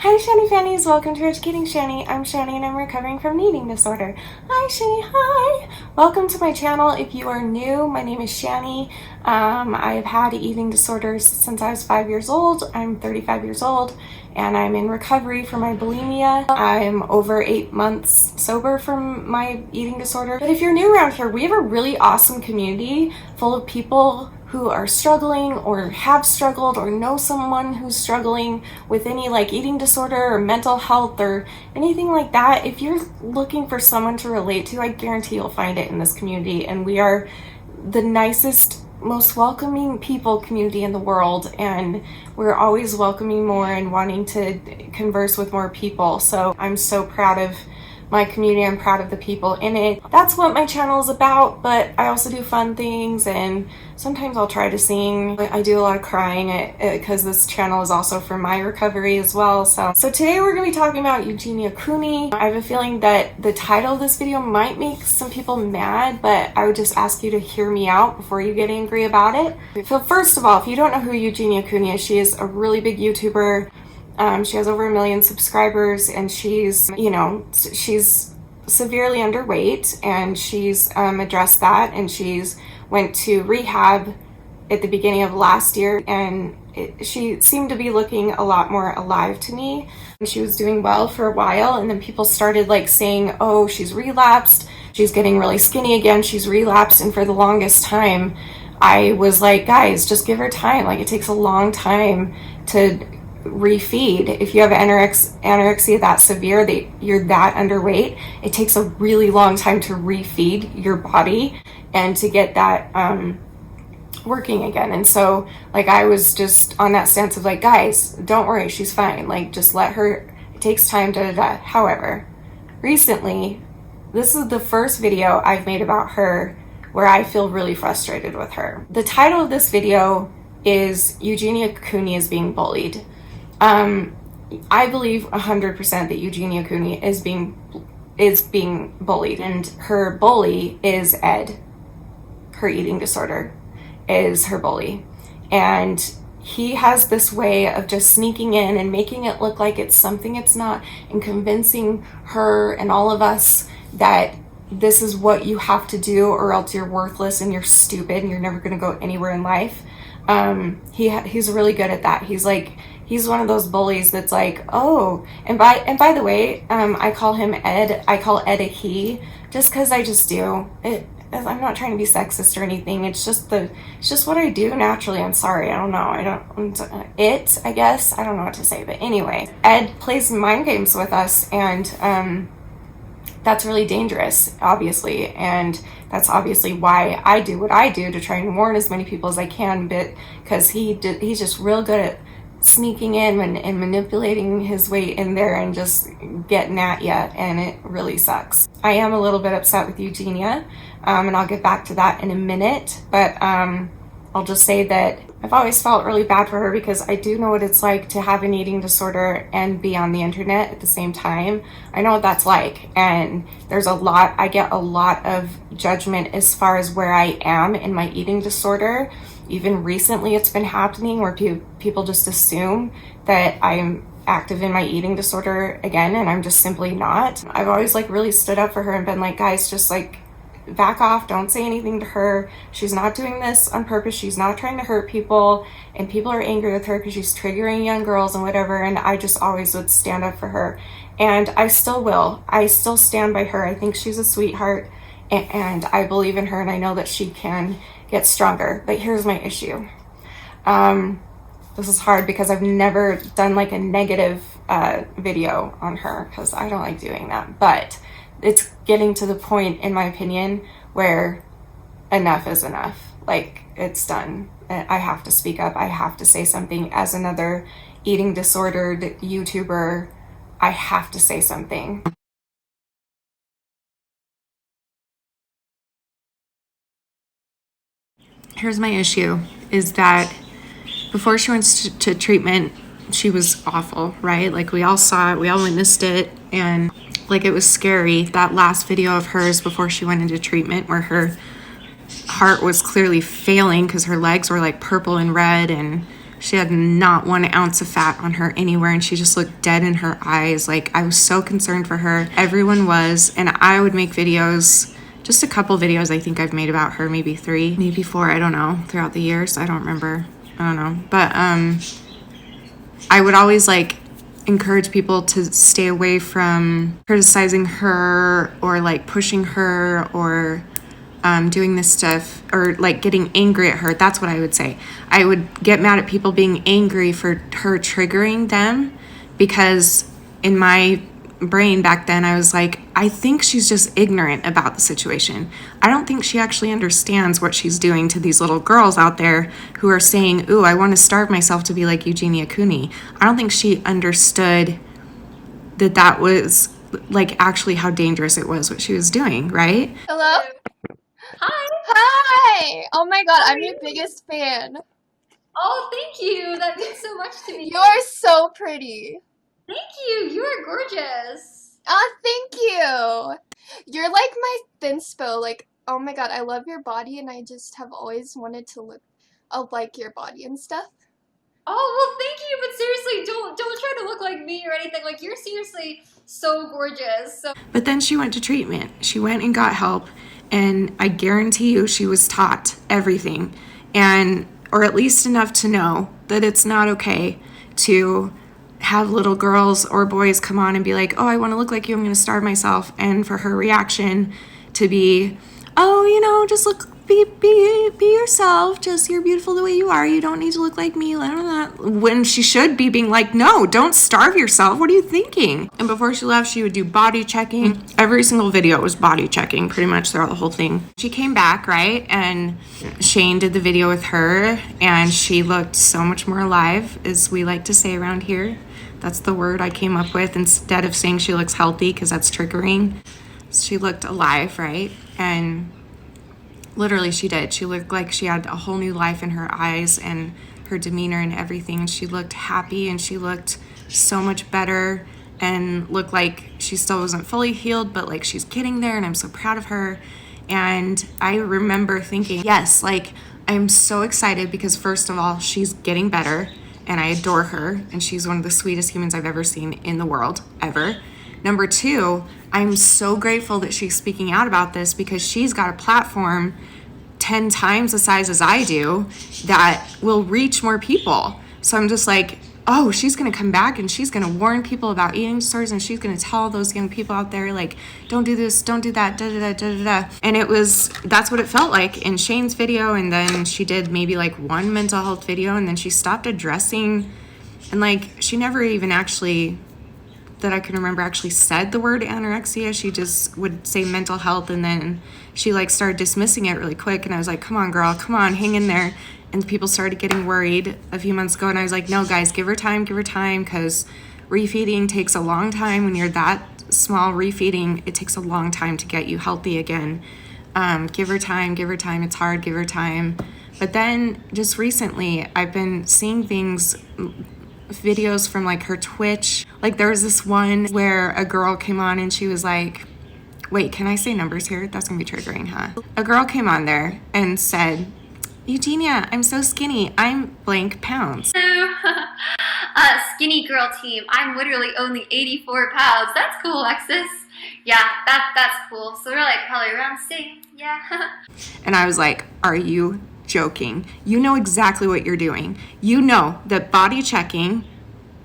Hi Shanny Fannies, welcome to Educating Shanny. I'm Shanny and I'm recovering from an eating disorder. Hi Shanny, hi! Welcome to my channel. If you are new, my name is Shanny. I have had eating disorders since I was 5 years old. I'm 35 years old and I'm in recovery for my bulimia. I'm over 8 months sober from my eating disorder. But if you're new around here, we have a really awesome community full of people who are struggling or have struggled or know someone who's struggling with any like eating disorder or mental health or anything like that. If you're looking for someone to relate to, I guarantee you'll find it in this community. And we are the nicest, most welcoming community in the world, and we're always welcoming more and wanting to converse with more people. So I'm so proud of my community. I'm proud of the people in it. That's what my channel is about, but I also do fun things and sometimes I'll try to sing. I do a lot of crying because this channel is also for my recovery as well. So today we're going to be talking about Eugenia Cooney. I have a feeling that the title of this video might make some people mad, but I would just ask you to hear me out before you get angry about it. So first of all, if you don't know who Eugenia Cooney is, she is a really big YouTuber. She has over 1 million subscribers and she's severely underweight, and she's addressed that, and she's went to rehab at the beginning of last year, and she seemed to be looking a lot more alive to me. And she was doing well for a while, and then people started like saying, oh, she's relapsed, she's getting really skinny again, she's relapsed. And for the longest time I was like, guys, just give her time. Like, it takes a long time to refeed. If you have anorexia that severe, that you're that underweight, it takes a really long time to refeed your body and to get that working again. And so like I was just on that stance of like, guys, don't worry, she's fine, like just let her, it takes time, However, recently, this is the first video I've made about her where I feel really frustrated with her. The title of this video is Eugenia Cooney is being bullied. I believe 100% that Eugenia Cooney is being bullied, and her bully is Ed. Her eating disorder is her bully, and he has this way of just sneaking in and making it look like it's something it's not, and convincing her and all of us that this is what you have to do or else you're worthless and you're stupid and you're never going to go anywhere in life. He's really good at that. He's one of those bullies that's like, oh, and by the way, I call him Ed. I call Ed a he, just because I just do it. I'm not trying to be sexist or anything. It's just what I do naturally. I'm sorry. I don't know. I guess. I don't know what to say. But anyway, Ed plays mind games with us, and that's really dangerous, obviously. And that's obviously why I do what I do, to try and warn as many people as I can, but because he's just real good at sneaking in and manipulating his way in there and just getting at you, and it really sucks. I am a little bit upset with Eugenia, and I'll get back to that in a minute, but I'll just say that I've always felt really bad for her because I do know what it's like to have an eating disorder and be on the internet at the same time. I know what that's like, and I get a lot of judgment as far as where I am in my eating disorder. Even recently it's been happening where people just assume that I'm active in my eating disorder again, and I'm just simply not. I've always like really stood up for her and been like, guys, just like back off, don't say anything to her. She's not doing this on purpose. She's not trying to hurt people, and people are angry with her because she's triggering young girls and whatever. And I just always would stand up for her, and I still will. I still stand by her. I think she's a sweetheart, and I believe in her, and I know that she can get stronger. But here's my issue. This is hard because I've never done like a negative video on her because I don't like doing that, but it's getting to the point, in my opinion, where enough is enough. Like, it's done. I have to speak up. I have to say something. As another eating disordered YouTuber, I have to say something. Here's my issue, is that before she went to treatment, she was awful, right? Like, we all saw it, we all witnessed it, and like, it was scary. That last video of hers before she went into treatment, where her heart was clearly failing because her legs were like purple and red, and She had not 1 ounce of fat on her anywhere, and she just looked dead in her eyes. Like, I was so concerned for her. Everyone was, and I would make videos, just a couple videos I think I've made about her, maybe 3, maybe 4, I don't know, throughout the years. I don't remember. I don't know. But I would always like encourage people to stay away from criticizing her or like pushing her or doing this stuff or like getting angry at her. That's what I would say. I would get mad at people being angry for her triggering them, because in my brain back then I was like, I think she's just ignorant about the situation. I don't think she actually understands what she's doing to these little girls out there who are saying, ooh, I want to starve myself to be like Eugenia Cooney. I don't think she understood that that was like actually how dangerous it was what she was doing, right? Hello? Hi. Hi! Oh my god, I'm your biggest fan. Oh, thank you. That means so much to me. You're so pretty. Thank you. You are gorgeous. Oh, thank you. You're like my thinspo. Like, oh my god, I love your body and I just have always wanted to look like your body and stuff. Oh, well, thank you. But seriously, don't try to look like me or anything. Like, you're seriously so gorgeous. So. But then she went to treatment. She went and got help. And I guarantee you she was taught everything, and or at least enough to know that it's not okay to have little girls or boys come on and be like, oh, I want to look like you, I'm going to starve myself. And for her reaction to be, oh, you know, just look, be yourself, just you're beautiful the way you are, you don't need to look like me, when she should be being like, no, don't starve yourself, what are you thinking? And before she left, she would do body checking. Every single video was body checking pretty much throughout the whole thing. She came back, right, and Shane did the video with her, and she looked so much more alive, as we like to say around here. That's the word I came up with instead of saying she looks healthy, because that's triggering. She looked alive, right? And literally she did. She looked like she had a whole new life in her eyes and her demeanor and everything. She looked happy and she looked so much better and looked like she still wasn't fully healed, but like she's getting there, and I'm so proud of her. And I remember thinking, yes, like I'm so excited because first of all, she's getting better and I adore her and she's one of the sweetest humans I've ever seen in the world, ever. Number 2, I'm so grateful that she's speaking out about this because she's got a platform 10 times the size as I do that will reach more people. So I'm just like, oh, she's going to come back and she's going to warn people about eating disorders, and she's going to tell those young people out there, like, don't do this, don't do that, da da da da da da. And that's what it felt like in Shane's video. And then she did maybe like 1 mental health video, and then she stopped addressing, and like she never even actually, that I can remember, actually said the word anorexia. She just would say mental health, and then she like started dismissing it really quick. And I was like, come on, girl, come on, hang in there. And people started getting worried a few months ago, and I was like, no, guys, give her time, because refeeding takes a long time. When you're that small, refeeding, it takes a long time to get you healthy again. Give her time, it's hard, give her time. But then just recently, I've been seeing videos from like her Twitch. Like there was this one where a girl came on and she was like, wait, can I say numbers here? That's gonna be triggering, huh? A girl came on there and said, Eugenia, I'm so skinny, I'm blank pounds. Hello, skinny girl team. I'm literally only 84 pounds. That's cool, Alexis. Yeah, that's cool. So we're like probably around 6. Yeah. And I was like, are you joking? You know exactly what you're doing. You know that body checking,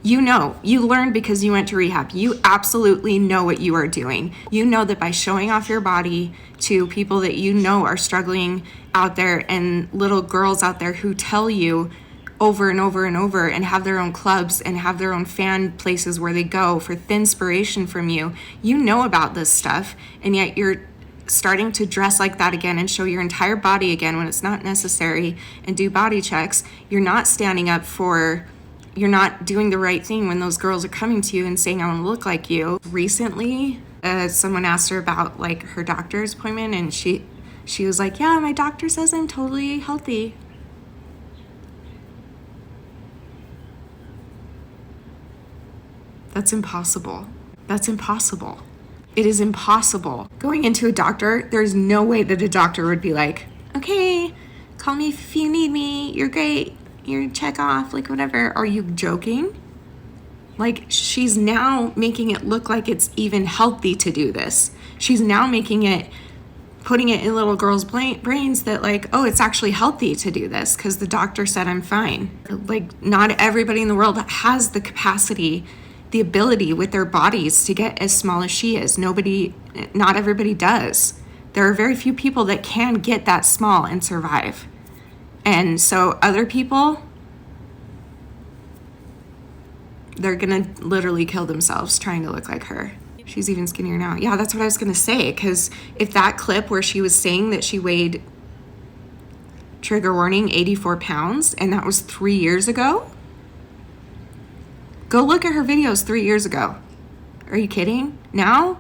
you learned because you went to rehab. You absolutely know what you are doing. You know that by showing off your body to people that you know are struggling out there, and little girls out there who tell you over and over and over and have their own clubs and have their own fan places where they go for inspiration from you. You know about this stuff, and yet you're starting to dress like that again and show your entire body again when it's not necessary and do body checks. You're not standing up for, you're not doing the right thing when those girls are coming to you and saying, I want to look like you. Recently, someone asked her about like her doctor's appointment, and she was like, yeah, my doctor says I'm totally healthy. That's impossible. That's impossible. It is impossible. Going into a doctor, there's no way that a doctor would be like, okay, call me if you need me, you're great, here, check off, like whatever. Are you joking? Like, she's now making it look like it's even healthy to do this. She's now putting it in little girls' brains that like, oh, it's actually healthy to do this because the doctor said I'm fine. Like, not everybody in the world has the capacity, the ability with their bodies to get as small as she is. Not everybody does. There are very few people that can get that small and survive. And so other people, they're gonna literally kill themselves trying to look like her. She's even skinnier now. Yeah, that's what I was gonna say, because if that clip where she was saying that she weighed, trigger warning, 84 pounds, and that was 3 years ago, go look at her videos 3 years ago. Are you kidding? Now?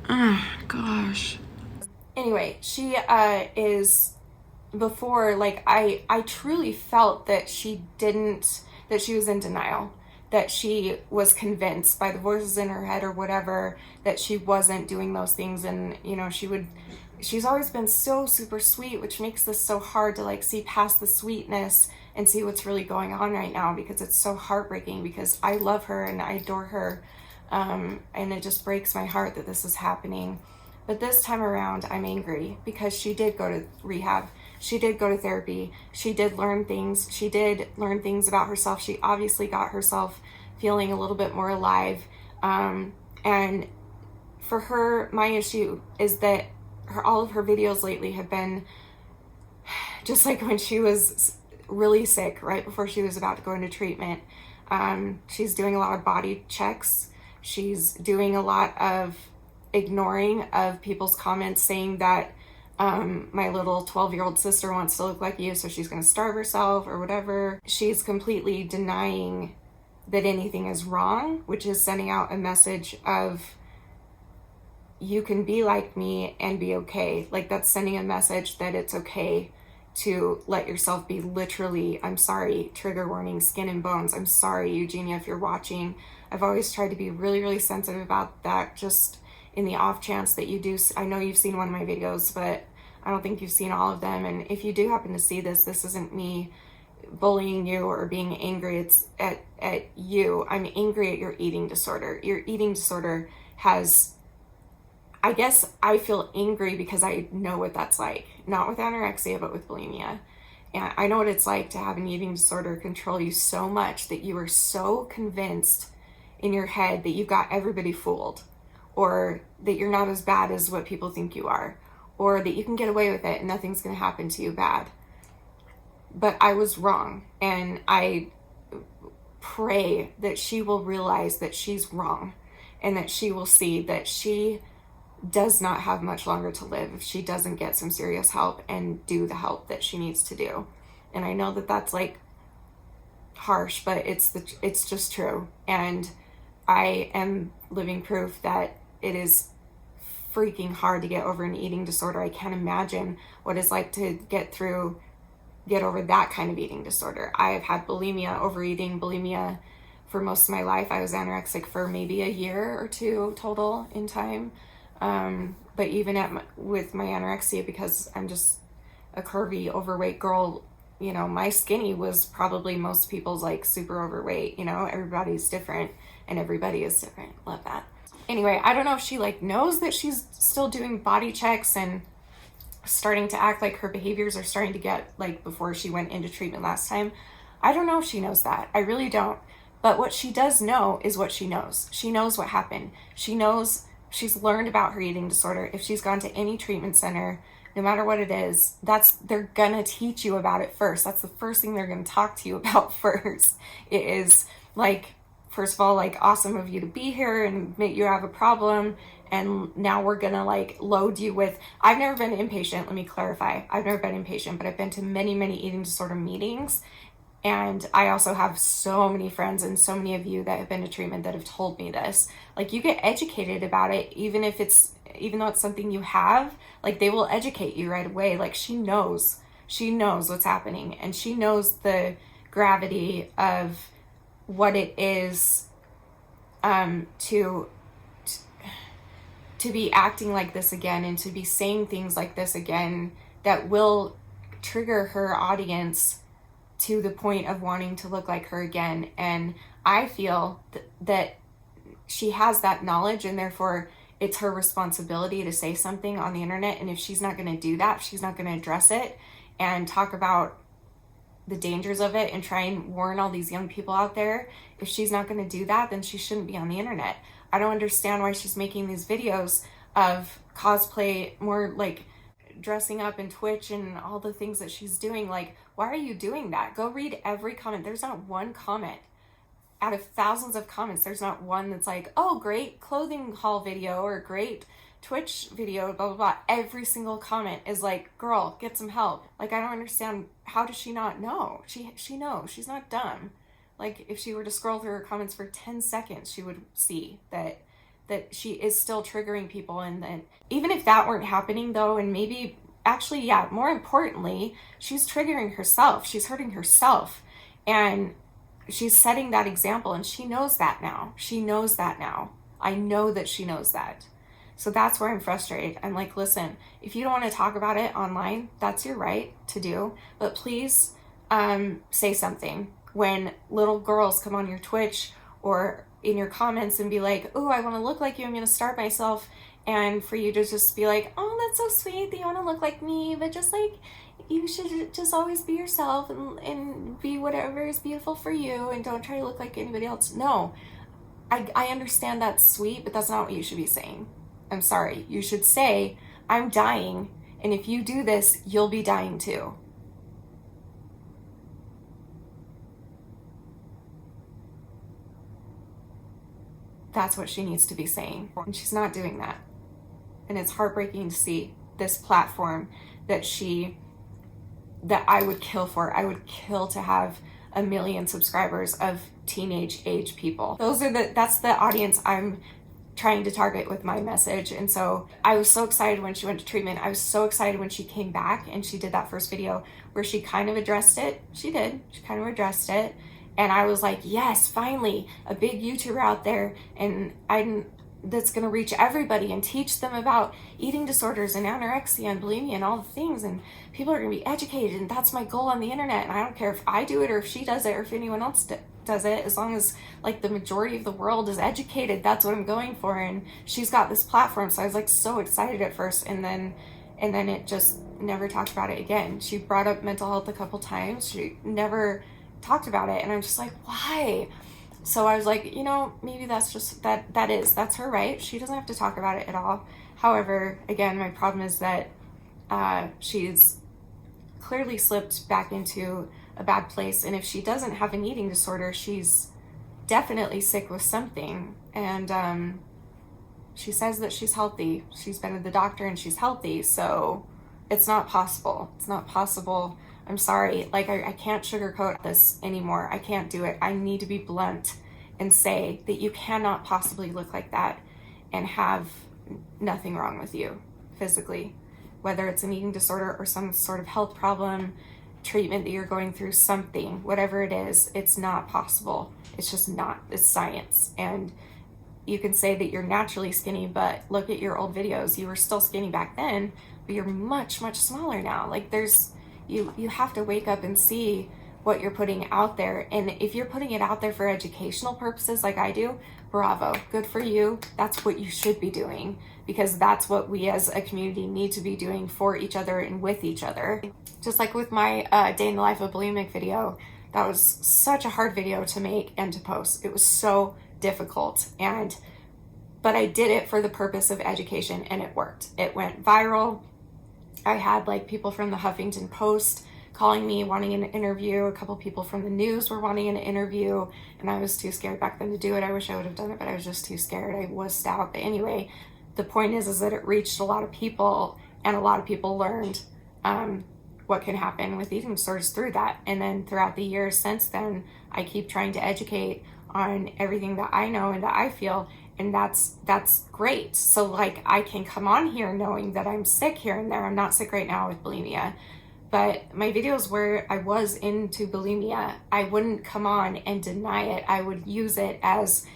Ah, gosh. Anyway, she is, before, like, I truly felt that she was in denial, that she was convinced by the voices in her head or whatever that she wasn't doing those things. And you know, she's always been so super sweet, which makes this so hard to like see past the sweetness and see what's really going on right now, because it's so heartbreaking, because I love her and I adore her, and it just breaks my heart that this is happening. But this time around, I'm angry because she did go to rehab. She did go to therapy. She did learn things. She did learn things about herself. She obviously got herself feeling a little bit more alive. And for her, my issue is that all of her videos lately have been just like when she was really sick, right before she was about to go into treatment. She's doing a lot of body checks. She's doing a lot of ignoring of people's comments saying that my little 12-year-old sister wants to look like you, so she's going to starve herself or whatever. She's completely denying that anything is wrong, which is sending out a message of, you can be like me and be okay. Like, that's sending a message that it's okay to let yourself be literally, I'm sorry, trigger warning, skin and bones. I'm sorry, Eugenia, if you're watching. I've always tried to be really, really sensitive about that, just in the off chance that you do. I know you've seen one of my videos, but I don't think you've seen all of them. And if you do happen to see this, this isn't me bullying you or being angry. It's at you. I'm angry at your eating disorder. Your eating disorder has, I guess I feel angry because I know what that's like. Not with anorexia, but with bulimia. And I know what it's like to have an eating disorder control you so much that you are so convinced in your head that you got everybody fooled, or that you're not as bad as what people think you are, or that you can get away with it and nothing's going to happen to you bad. But I was wrong, and I pray that she will realize that she's wrong, and that she will see that she does not have much longer to live if she doesn't get some serious help and do the help that she needs to do. And I know that that's like harsh, but it's just true. And I am living proof that it is freaking hard to get over an eating disorder. I can't imagine what it's like to get over that kind of eating disorder. I've had bulimia, overeating, bulimia for most of my life. I was anorexic for maybe a year or two total in time. But even with my anorexia, because I'm just a curvy, overweight girl, you know, my skinny was probably most people's like super overweight. You know, everybody's different and everybody is different. Love that. Anyway, I don't know if she like knows that she's still doing body checks and starting to act like her behaviors are starting to get like before she went into treatment last time. I don't know if she knows that. I really don't. But what she does know is what she knows. She knows what happened. She knows, she's learned about her eating disorder. If she's gone to any treatment center, no matter what it is, they're gonna teach you about it first. That's the first thing they're gonna talk to you about first. It is like, first of all, like, awesome of you to be here and make you have a problem. And now we're gonna like load you with, I've never been inpatient, let me clarify. I've never been inpatient, but I've been to many, many eating disorder meetings. And I also have so many friends and so many of you that have been to treatment that have told me this. Like, you get educated about it, even though it's something you have, like, they will educate you right away. Like, she knows what's happening, and she knows the gravity of what it is to be acting like this again, and to be saying things like this again that will trigger her audience to the point of wanting to look like her again. And I feel that she has that knowledge, and therefore it's her responsibility to say something on the internet. And if she's not going to do that, if she's not going to address it and talk about the dangers of it and try and warn all these young people out there, if she's not going to do that, then she shouldn't be on the internet. I don't understand why she's making these videos of cosplay, more like dressing up in Twitch and all the things that she's doing. Like, why are you doing that? Go read every comment. There's not one comment out of thousands of comments. There's not one that's like, oh, great clothing haul video or great Twitch video, blah, blah, blah. Every single comment is like, girl, get some help. Like, I don't understand. How does she not know? She knows. She's not dumb. Like, if she were to scroll through her comments for 10 seconds, she would see that she is still triggering people. And then even if that weren't happening though, and maybe actually, yeah, more importantly, she's triggering herself. She's hurting herself. And she's setting that example, and she knows that now. She knows that now. I know that she knows that. So that's where I'm frustrated. I'm like, listen, if you don't want to talk about it online, that's your right to do, but please say something. When little girls come on your Twitch or in your comments and be like, oh, I want to look like you, I'm going to starve myself, and for you to just be like, oh, that's so sweet that you want to look like me, but just like, you should just always be yourself and be whatever is beautiful for you, and don't try to look like anybody else. No, I understand that's sweet, but that's not what you should be saying. I'm sorry. You should say, I'm dying, and if you do this, you'll be dying too. That's what she needs to be saying. And she's not doing that. And it's heartbreaking to see this platform that I would kill for. I would kill to have 1 million subscribers of teenage age people. That's the audience I'm trying to target with my message. And so I was so excited when she went to treatment. I was so excited when she came back and she did that first video where she kind of addressed it. She kind of addressed it. And I was like, yes, finally, a big YouTuber out there, and that's going to reach everybody and teach them about eating disorders and anorexia and bulimia and all the things, and people are going to be educated, and that's my goal on the internet. And I don't care if I do it or if she does it or if anyone else does it, as long as like the majority of the world is educated, that's what I'm going for. And she's got this platform, so I was like so excited at first, and then it just never talked about it again. She brought up mental health a couple times. She never talked about it, and I'm just like, why? So I was like, maybe that's just that's her right. She doesn't have to talk about it at all. However, again, my problem is that she's clearly slipped back into a bad place, and if she doesn't have an eating disorder, she's definitely sick with something. And she says that she's healthy. She's been to the doctor and she's healthy, so it's not possible. It's not possible. I'm sorry, like I can't sugarcoat this anymore. I can't do it. I need to be blunt and say that you cannot possibly look like that and have nothing wrong with you physically, whether it's an eating disorder or some sort of health problem, treatment that you're going through, something, whatever it is, it's not possible. It's just not. It's science. And you can say that you're naturally skinny, but look at your old videos. You were still skinny back then, but you're much, much smaller now. Like you have to wake up and see what you're putting out there. And if you're putting it out there for educational purposes like I do, bravo, good for you. That's what you should be doing, because that's what we as a community need to be doing for each other and with each other. Just like with my day in the life of bulimic video, that was such a hard video to make and to post. It was so difficult, but I did it for the purpose of education, and it worked. It went viral. I had like people from the Huffington Post calling me wanting an interview. A couple people from the news were wanting an interview, and I was too scared back then to do it. I wish I would have done it, but I was just too scared. I was out. But anyway, the point is that it reached a lot of people, and a lot of people learned what can happen with eating disorders through that. And then throughout the years since then, I keep trying to educate on everything that I know and that I feel, and that's great. So like I can come on here knowing that I'm sick here and there. I'm not sick right now with bulimia, but my videos where I was into bulimia, I wouldn't come on and deny it. I would use it as,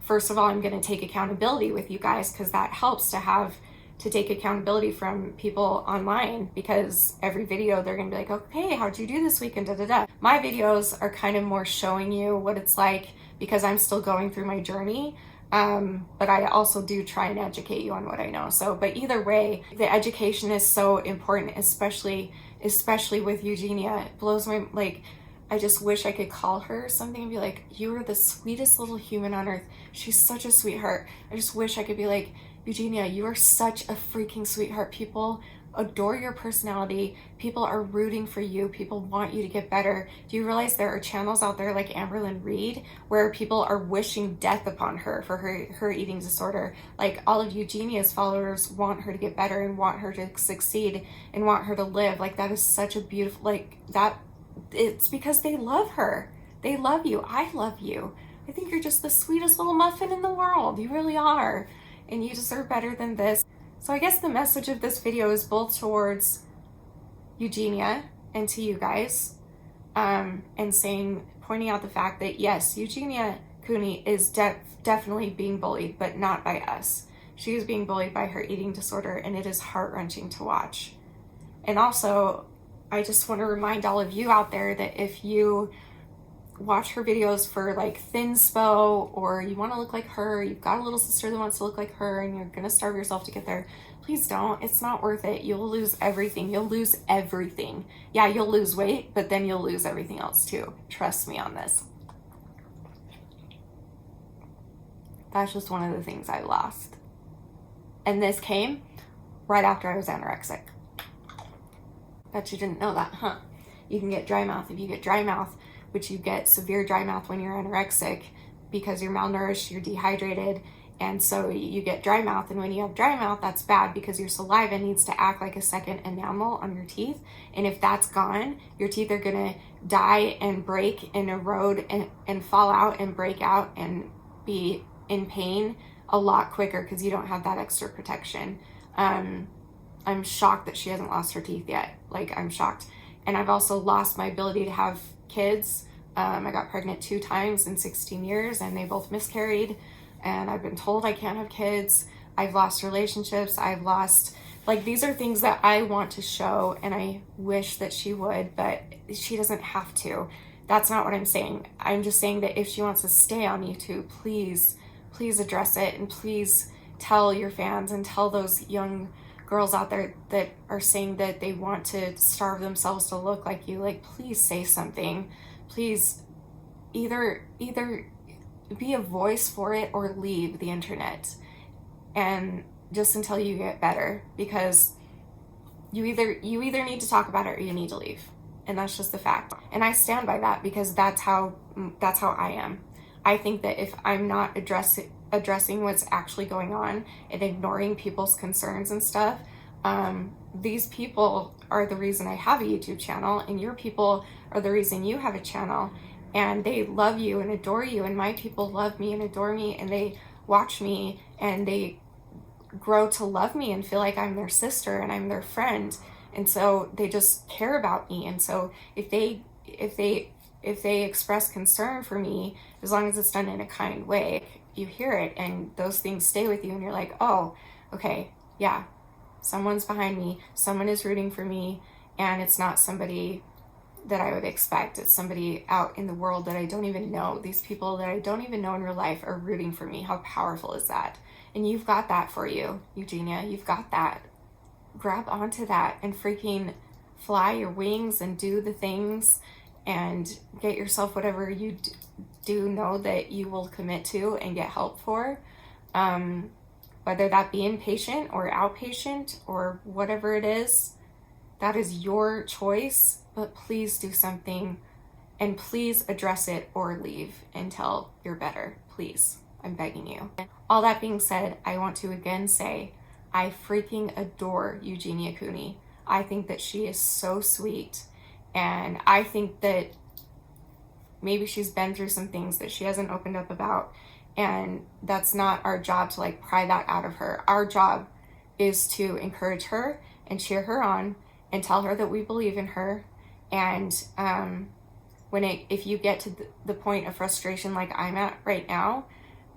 first of all, I'm going to take accountability with you guys, because that helps to have to take accountability from people online, because every video they're gonna be like, okay, how'd you do this weekend, da da da. My videos are kind of more showing you what it's like, because I'm still going through my journey, but I also do try and educate you on what I know. So, but either way, the education is so important, especially with Eugenia. It blows my, like, I just wish I could call her something and be like, you are the sweetest little human on earth. She's such a sweetheart. I just wish I could be like, Eugenia, you are such a freaking sweetheart. People adore your personality. People are rooting for you. People want you to get better. Do you realize there are channels out there like Amberlynn Reed where people are wishing death upon her for her eating disorder? Like, all of Eugenia's followers want her to get better and want her to succeed and want her to live. Like, that is such a beautiful, like, that, it's because they love her. They love you. I love you. I think you're just the sweetest little muffin in the world. You really are. And you deserve better than this. So I guess the message of this video is both towards Eugenia and to you guys, and pointing out the fact that yes, Eugenia Cooney is definitely being bullied, but not by us. She is being bullied by her eating disorder, and it is heart-wrenching to watch. And also, I just want to remind all of you out there that if you watch her videos for like thinspo, or you want to look like her, you've got a little sister that wants to look like her, and you're gonna starve yourself to get there, please don't. It's not worth it. You'll lose everything. You'll lose everything. Yeah, you'll lose weight, but then you'll lose everything else too. Trust me on this. That's just one of the things I lost. And this came right after I was anorexic. Bet you didn't know that, huh? You can get dry mouth. If you get dry mouth, which you get severe dry mouth when you're anorexic because you're malnourished, you're dehydrated, and so you get dry mouth. And when you have dry mouth, that's bad because your saliva needs to act like a second enamel on your teeth. And if that's gone, your teeth are gonna die and break and erode and fall out and break out and be in pain a lot quicker because you don't have that extra protection. I'm shocked that she hasn't lost her teeth yet. Like, I'm shocked. And I've also lost my ability to have kids. I got pregnant 2 times in 16 years and they both miscarried, and I've been told I can't have kids. I've lost relationships. I've lost, like, these are things that I want to show, and I wish that she would, but she doesn't have to. That's not what I'm saying. I'm just saying that if she wants to stay on YouTube, please address it, and please tell your fans and tell those young girls out there that are saying that they want to starve themselves to look like you, like, please say something. Please either be a voice for it or leave the internet, and just until you get better, because you either need to talk about it or you need to leave, and that's just the fact. And I stand by that because that's how I am. I think that if I'm not addressing what's actually going on and ignoring people's concerns and stuff, these people are the reason I have a YouTube channel, and your people are the reason you have a channel, and they love you and adore you, and my people love me and adore me, and they watch me and they grow to love me and feel like I'm their sister and I'm their friend, and so they just care about me. And so if they express concern for me, as long as it's done in a kind way, you hear it and those things stay with you, and you're like, oh, okay, yeah, someone's behind me, someone is rooting for me, and it's not somebody that I would expect. It's somebody out in the world that I don't even know. These people that I don't even know in real life are rooting for me. How powerful is that? And you've got that for you, Eugenia. You've got that. Grab onto that and freaking fly your wings and do the things and get yourself whatever you do know that you will commit to and get help for. Whether that be inpatient or outpatient or whatever it is, that is your choice, but please do something, and please address it or leave until you're better. Please, I'm begging you. All that being said, I want to again say, I freaking adore Eugenia Cooney. I think that she is so sweet, and I think that maybe she's been through some things that she hasn't opened up about, and that's not our job to like pry that out of her. Our job is to encourage her and cheer her on and tell her that we believe in her. And if you get to the point of frustration like I'm at right now,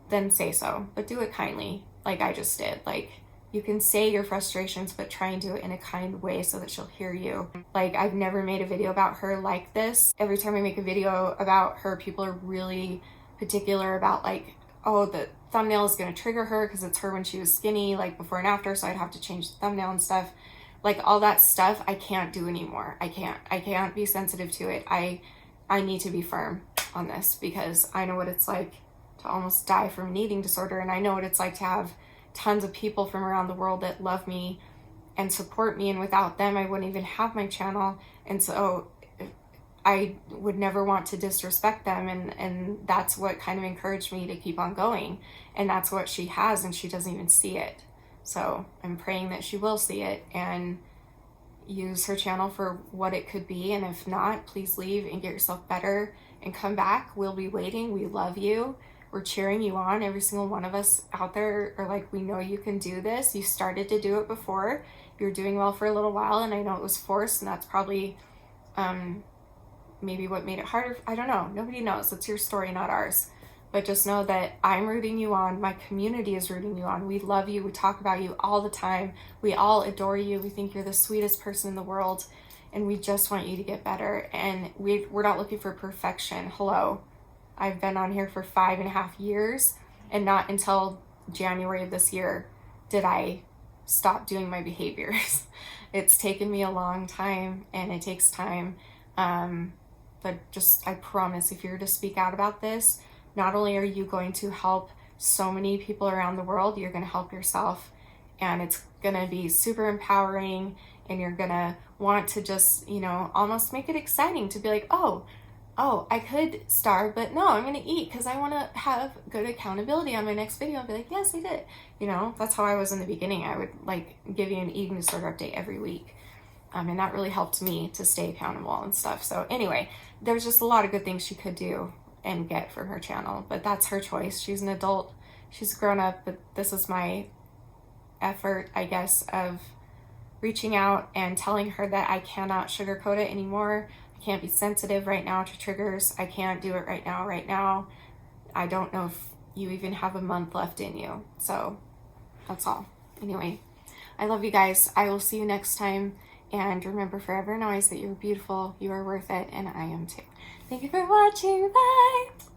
then say so, but do it kindly, like I just did. Like, you can say your frustrations, but try and do it in a kind way so that she'll hear you. Like, I've never made a video about her like this. Every time I make a video about her, people are really particular about like, oh, the thumbnail is going to trigger her because it's her when she was skinny, like before and after, so I'd have to change the thumbnail and stuff. Like, all that stuff I can't do anymore. I can't be sensitive to it. I need to be firm on this because I know what it's like to almost die from an eating disorder, and I know what it's like to have tons of people from around the world that love me and support me, and without them I wouldn't even have my channel. And so I would never want to disrespect them, and that's what kind of encouraged me to keep on going, and that's what she has, and she doesn't even see it. So I'm praying that she will see it and use her channel for what it could be, and if not, please leave and get yourself better and come back. We'll be waiting. We love you. We're cheering you on. Every single one of us out there are like, we know you can do this. You started to do it before. You were doing well for a little while, and I know it was forced, and that's probably maybe what made it harder. I don't know. Nobody knows. It's your story, not ours. But just know that I'm rooting you on. My community is rooting you on. We love you. We talk about you all the time. We all adore you. We think you're the sweetest person in the world, and we just want you to get better. And we're not looking for perfection. Hello. I've been on here for 5.5 years, and not until January of this year did I stop doing my behaviors. It's taken me a long time, and it takes time. But just, I promise, if you're to speak out about this, not only are you going to help so many people around the world, you're going to help yourself, and it's going to be super empowering, and you're going to want to just, you know, almost make it exciting to be like, oh, I could starve, but no, I'm going to eat because I want to have good accountability on my next video and be like, yes, I did. You know, that's how I was in the beginning. I would like give you an eating disorder update every week. And that really helped me to stay accountable and stuff. So anyway, there's just a lot of good things she could do and get from her channel, but that's her choice. She's an adult. She's grown up, but this is my effort, I guess, of reaching out and telling her that I cannot sugarcoat it anymore. Can't be sensitive right now to triggers. I can't do it right now. I don't know if you even have a month left in you. So that's all. Anyway, I love you guys. I will see you next time. And remember forever and always that you're beautiful, you are worth it, and I am too. Thank you for watching. Bye.